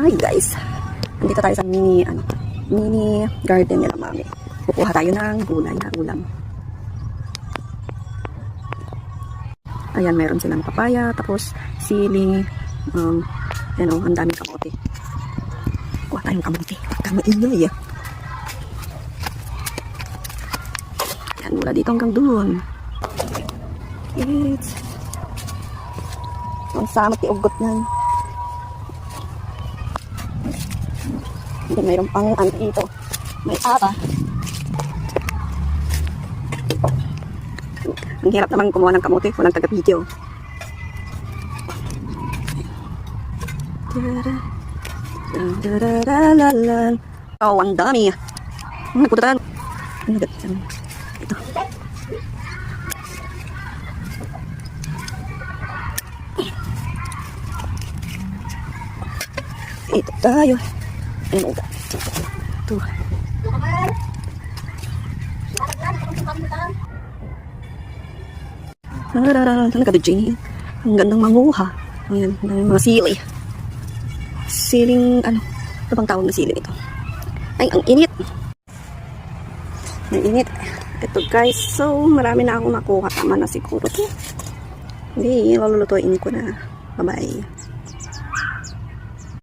Hi guys, nandito tayo sa mini garden nila mami. Kukuha tayo ng gulay na ulam. Ayan, meron silang papaya, tapos sili, ang daming kamote. Kuha tayong kamote, kamaingay ah. Ayan, mula dito hanggang dun. Ang samot iugot yan. Then mayroon pang ito. May aba. Ang hirap naman kumuha ng kamote. Walang taga-video. Oh, ang dami. Nagpunta tayo. Ito. Ito tayo. Ayan o. Ito. Talaga ba, Jenny? Ang gandang manguha. Ayan, mga sili. Siling, ano bang tawag na sili ito? Ay, ang init. Ang init. Ito guys, so marami na akong nakuha. Tama na siguro ito. Hindi, lulutuin ko na. Bye-bye.